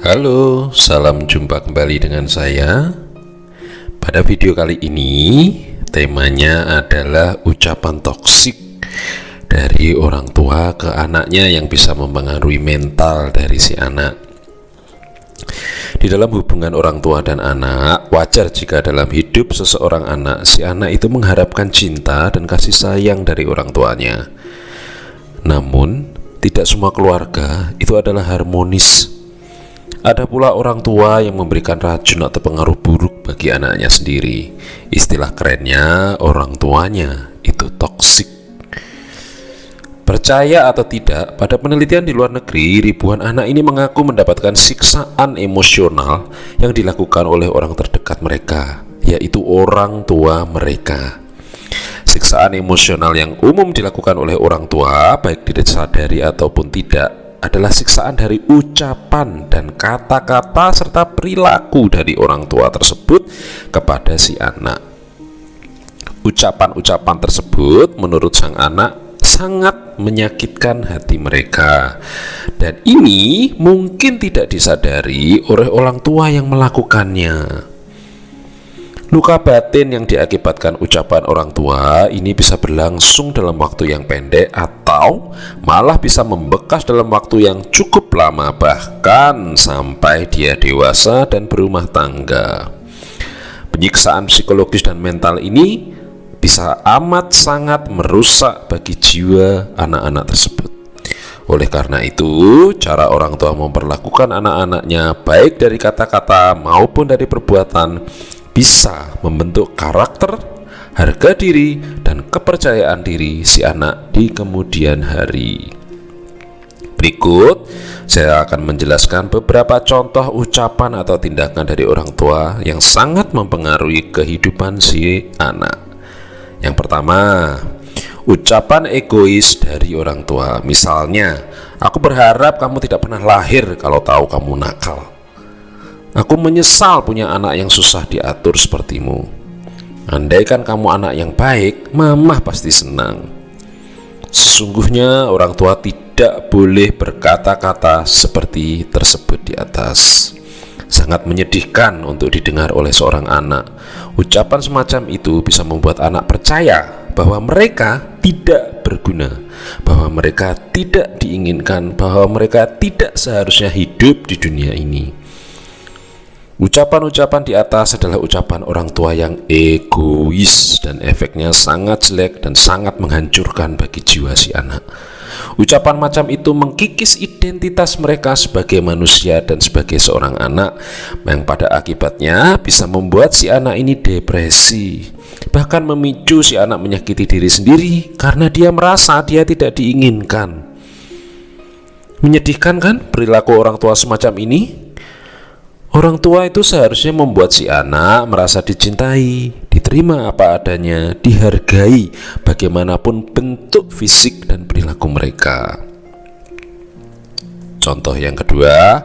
Halo, salam jumpa kembali dengan saya. Pada video kali ini, temanya adalah ucapan toksik dari orang tua ke anaknya yang bisa mempengaruhi mental dari si anak. Di dalam hubungan orang tua dan anak, wajar jika dalam hidup seseorang anak, si anak itu mengharapkan cinta dan kasih sayang dari orang tuanya. Namun, tidak semua keluarga itu adalah harmonis. Ada pula orang tua yang memberikan racun atau pengaruh buruk bagi anaknya sendiri. Istilah kerennya, orang tuanya itu toksik. Percaya atau tidak, pada penelitian di luar negeri, ribuan anak ini mengaku mendapatkan siksaan emosional yang dilakukan oleh orang terdekat mereka, yaitu orang tua mereka. Siksaan emosional yang umum dilakukan oleh orang tua, baik disadari ataupun tidak, adalah siksaan dari ucapan dan kata-kata serta perilaku dari orang tua tersebut kepada si anak. Ucapan-ucapan tersebut menurut sang anak sangat menyakitkan hati mereka, dan ini mungkin tidak disadari oleh orang tua yang melakukannya. Luka batin yang diakibatkan ucapan orang tua ini bisa berlangsung dalam waktu yang pendek atau malah bisa membekas dalam waktu yang cukup lama, bahkan sampai dia dewasa dan berumah tangga. Penyiksaan psikologis dan mental ini bisa amat sangat merusak bagi jiwa anak-anak tersebut. Oleh karena itu, cara orang tua memperlakukan anak-anaknya baik dari kata-kata maupun dari perbuatan bisa membentuk karakter, harga diri, dan kepercayaan diri si anak di kemudian hari. Berikut, saya akan menjelaskan beberapa contoh ucapan atau tindakan dari orang tua yang sangat mempengaruhi kehidupan si anak. Yang pertama, ucapan egois dari orang tua. Misalnya, aku berharap kamu tidak pernah lahir kalau tahu kamu nakal. Aku menyesal punya anak yang susah diatur sepertimu. Andaikan kamu anak yang baik, mamah pasti senang. Sesungguhnya orang tua tidak boleh berkata-kata seperti tersebut di atas. Sangat menyedihkan untuk didengar oleh seorang anak. Ucapan semacam itu bisa membuat anak percaya bahwa mereka tidak berguna, bahwa mereka tidak diinginkan, bahwa mereka tidak seharusnya hidup di dunia ini. Ucapan-ucapan di atas adalah ucapan orang tua yang egois dan efeknya sangat jelek dan sangat menghancurkan bagi jiwa si anak. Ucapan macam itu mengkikis identitas mereka sebagai manusia dan sebagai seorang anak, yang pada akibatnya bisa membuat si anak ini depresi, bahkan memicu si anak menyakiti diri sendiri karena dia merasa dia tidak diinginkan. Menyedihkan kan perilaku orang tua semacam ini? Orang tua itu seharusnya membuat si anak merasa dicintai, diterima apa adanya, dihargai bagaimanapun bentuk fisik dan perilaku mereka. Contoh yang kedua,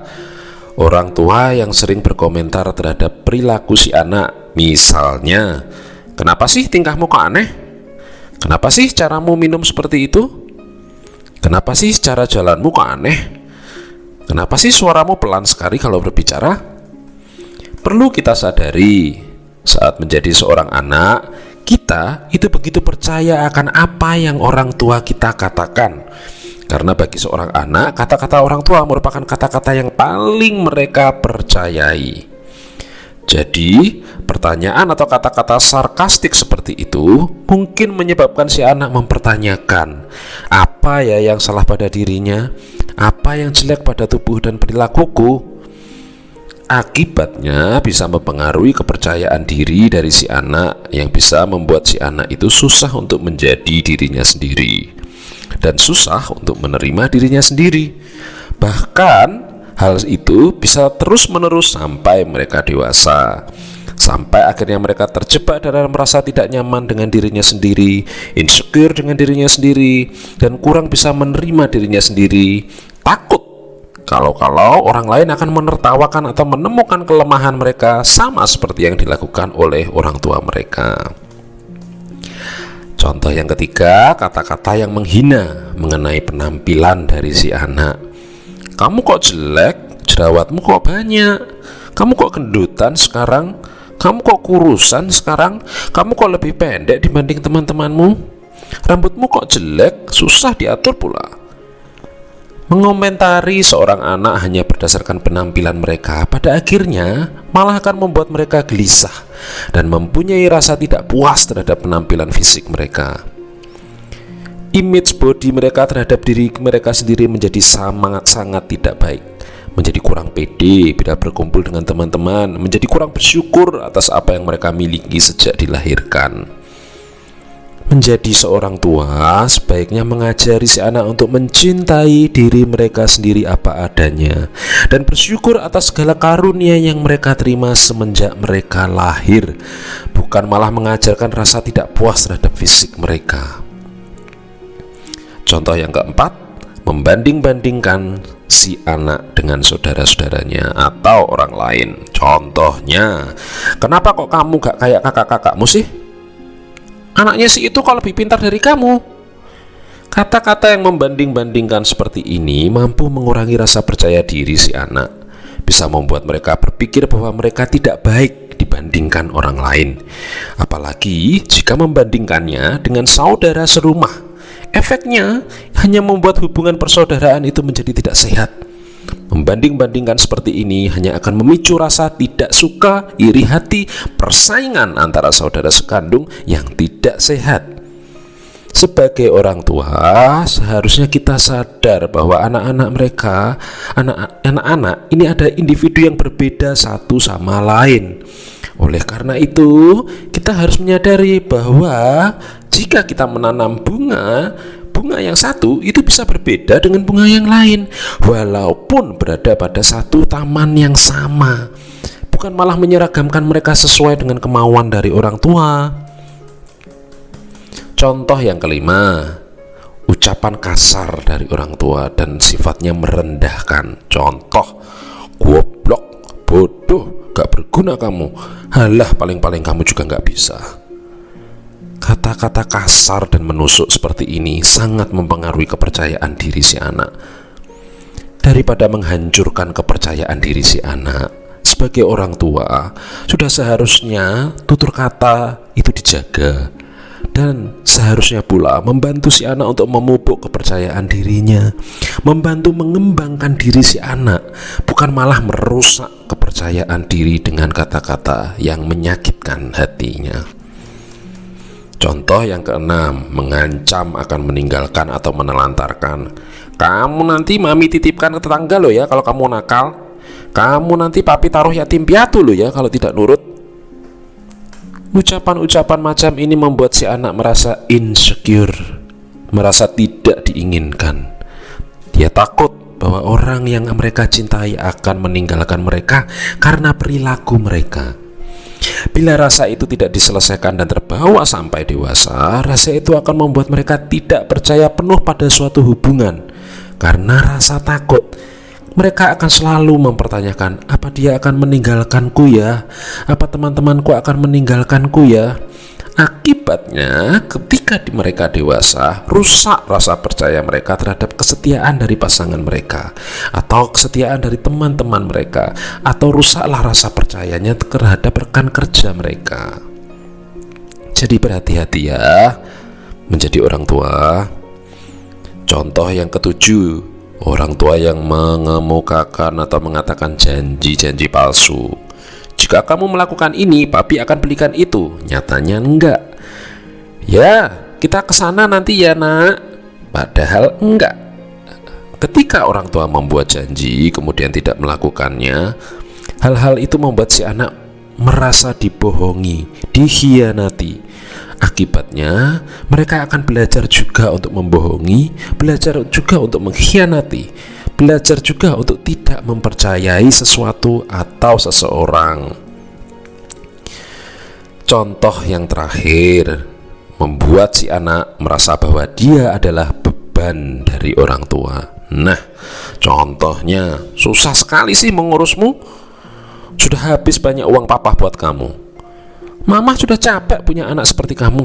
orang tua yang sering berkomentar terhadap perilaku si anak. Misalnya, kenapa sih tingkahmu kok aneh? Kenapa sih caramu minum seperti itu? Kenapa sih cara jalanmu kok aneh? Kenapa sih suaramu pelan sekali kalau berbicara? Perlu kita sadari, saat menjadi seorang anak, kita itu begitu percaya akan apa yang orang tua kita katakan. Karena bagi seorang anak, kata-kata orang tua merupakan kata-kata yang paling mereka percayai. Jadi, pertanyaan atau kata-kata sarkastik seperti itu mungkin menyebabkan si anak mempertanyakan, apa ya yang salah pada dirinya? Apa yang jelek pada tubuh dan perilakuku? Akibatnya bisa mempengaruhi kepercayaan diri dari si anak, yang bisa membuat si anak itu susah untuk menjadi dirinya sendiri dan susah untuk menerima dirinya sendiri. Bahkan hal itu bisa terus-menerus sampai mereka dewasa, sampai akhirnya mereka terjebak dalam merasa tidak nyaman dengan dirinya sendiri, insecure dengan dirinya sendiri, dan kurang bisa menerima dirinya sendiri, takut kalau orang lain akan menertawakan atau menemukan kelemahan mereka, sama seperti yang dilakukan oleh orang tua mereka. Contoh yang ketiga, kata-kata yang menghina mengenai penampilan dari si anak. Kamu kok jelek jerawatmu kok banyak, kamu kok gendutan sekarang, kamu kok kurusan sekarang, kamu kok lebih pendek dibanding teman-temanmu, rambutmu kok jelek, susah diatur pula. Mengomentari seorang anak hanya berdasarkan penampilan mereka pada akhirnya malah akan membuat mereka gelisah dan mempunyai rasa tidak puas terhadap penampilan fisik mereka. Image body mereka terhadap diri mereka sendiri menjadi sangat tidak baik, menjadi kurang pede bila berkumpul dengan teman-teman, menjadi kurang bersyukur atas apa yang mereka miliki sejak dilahirkan. Menjadi seorang tua, sebaiknya mengajari si anak untuk mencintai diri mereka sendiri apa adanya dan bersyukur atas segala karunia yang mereka terima semenjak mereka lahir, bukan malah mengajarkan rasa tidak puas terhadap fisik mereka. Contoh yang keempat, membanding-bandingkan si anak dengan saudara-saudaranya atau orang lain. Contohnya, kenapa kok kamu gak kayak kakak-kakakmu sih? Anaknya si itu kok lebih pintar dari kamu. Kata-kata yang membanding-bandingkan seperti ini mampu mengurangi rasa percaya diri si anak, bisa membuat mereka berpikir bahwa mereka tidak baik dibandingkan orang lain. Apalagi jika membandingkannya dengan saudara serumah, efeknya hanya membuat hubungan persaudaraan itu menjadi tidak sehat. Membanding-bandingkan seperti ini hanya akan memicu rasa tidak suka, iri hati, persaingan antara saudara sekandung yang tidak sehat. Sebagai orang tua, seharusnya kita sadar bahwa anak-anak ini ada individu yang berbeda satu sama lain. Oleh karena itu, kita harus menyadari bahwa jika kita menanam bunga yang satu itu bisa berbeda dengan bunga yang lain, walaupun berada pada satu taman yang sama. Bukan malah menyeragamkan mereka sesuai dengan kemauan dari orang tua. Contoh yang kelima, ucapan kasar dari orang tua dan sifatnya merendahkan. Contoh, goblok, bodoh, gak berguna kamu, halah paling-paling kamu juga gak bisa. Kata-kata kasar dan menusuk seperti ini sangat mempengaruhi kepercayaan diri si anak. Daripada menghancurkan kepercayaan diri si anak, sebagai orang tua sudah seharusnya tutur kata itu dijaga, dan seharusnya pula membantu si anak untuk memupuk kepercayaan dirinya, membantu mengembangkan diri si anak, bukan malah merusak kepercayaan diri dengan kata-kata yang menyakitkan hatinya. Contoh yang keenam, mengancam akan meninggalkan atau menelantarkan. Kamu nanti mami titipkan ke tetangga lo ya kalau kamu nakal. Kamu nanti papi taruh yatim piatu lo ya kalau tidak nurut. Ucapan-ucapan macam ini membuat si anak merasa insecure, merasa tidak diinginkan. Dia takut bahwa orang yang mereka cintai akan meninggalkan mereka karena perilaku mereka. Bila rasa itu tidak diselesaikan dan terbawa sampai dewasa, rasa itu akan membuat mereka tidak percaya penuh pada suatu hubungan. Karena rasa takut, mereka akan selalu mempertanyakan, apa dia akan meninggalkanku ya? Apa teman-temanku akan meninggalkanku ya? Akibatnya, ketika mereka dewasa, rusak rasa percaya mereka terhadap kesetiaan dari pasangan mereka, atau kesetiaan dari teman-teman mereka, atau rusaklah rasa percayanya terhadap rekan kerja mereka. Jadi berhati-hati ya menjadi orang tua. Contoh yang ketujuh, orang tua yang mengemukakan atau mengatakan janji-janji palsu. Jika kamu melakukan ini, papi akan belikan itu. Nyatanya enggak. Ya, kita kesana nanti ya nak. Padahal enggak. Ketika orang tua membuat janji kemudian tidak melakukannya, hal-hal itu membuat si anak merasa dibohongi, dikhianati. Akibatnya, mereka akan belajar juga untuk membohongi, belajar juga untuk mengkhianati, belajar juga untuk tidak mempercayai sesuatu atau seseorang. Contoh yang terakhir, membuat si anak merasa bahwa dia adalah beban dari orang tua. Nah, contohnya, susah sekali sih mengurusmu. Sudah habis banyak uang papa buat kamu. Mama sudah capek punya anak seperti kamu.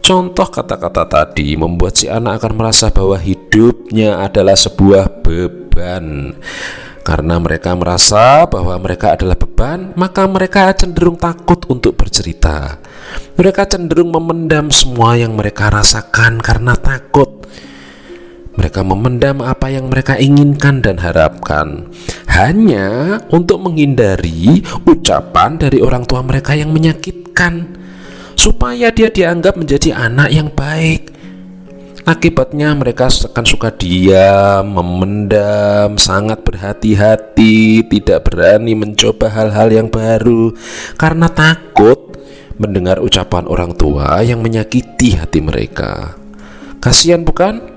Contoh kata-kata tadi membuat si anak akan merasa bahwa hidupnya adalah sebuah beban. Karena mereka merasa bahwa mereka adalah beban, maka mereka cenderung takut untuk bercerita. Mereka cenderung memendam semua yang mereka rasakan karena takut. Mereka memendam apa yang mereka inginkan dan harapkan, hanya untuk menghindari ucapan dari orang tua mereka yang menyakitkan, supaya dia dianggap menjadi anak yang baik. Akibatnya mereka akan suka diam, memendam, sangat berhati-hati, tidak berani mencoba hal-hal yang baru karena takut mendengar ucapan orang tua yang menyakiti hati mereka. Kasihan bukan?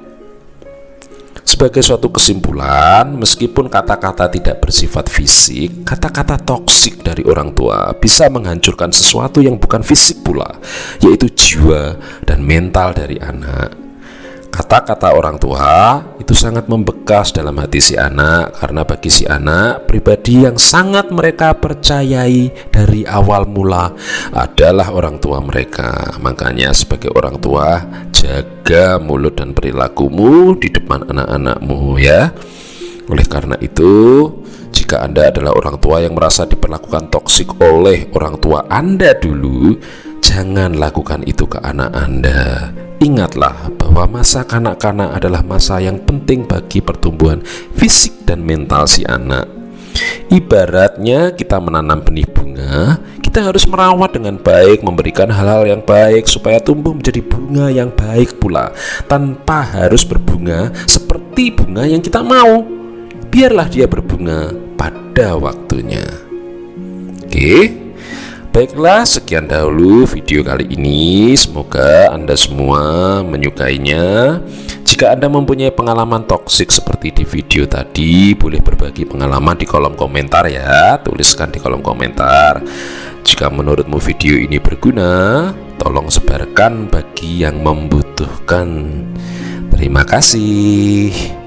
Sebagai suatu kesimpulan, meskipun kata-kata tidak bersifat fisik, kata-kata toksik dari orang tua bisa menghancurkan sesuatu yang bukan fisik pula, yaitu jiwa dan mental dari anak. Kata-kata orang tua itu sangat membekas dalam hati si anak, karena bagi si anak, pribadi yang sangat mereka percayai dari awal mula adalah orang tua mereka. Makanya sebagai orang tua, jaga mulut dan perilakumu di depan anak-anakmu ya. Oleh karena itu, jika Anda adalah orang tua yang merasa diperlakukan toksik oleh orang tua Anda dulu, jangan lakukan itu ke anak Anda. Ingatlah bahwa masa kanak-kanak adalah masa yang penting bagi pertumbuhan fisik dan mental si anak. Ibaratnya kita menanam benih bunga, kita harus merawat dengan baik, memberikan hal-hal yang baik supaya tumbuh menjadi bunga yang baik pula, tanpa harus berbunga seperti bunga yang kita mau. Biarlah dia berbunga pada waktunya. Oke. Baiklah, sekian dahulu video kali ini. Semoga Anda semua menyukainya. Jika Anda mempunyai pengalaman toksik seperti di video tadi, boleh berbagi pengalaman di kolom komentar ya. Tuliskan di kolom komentar. Jika menurutmu video ini berguna, tolong sebarkan bagi yang membutuhkan. Terima kasih.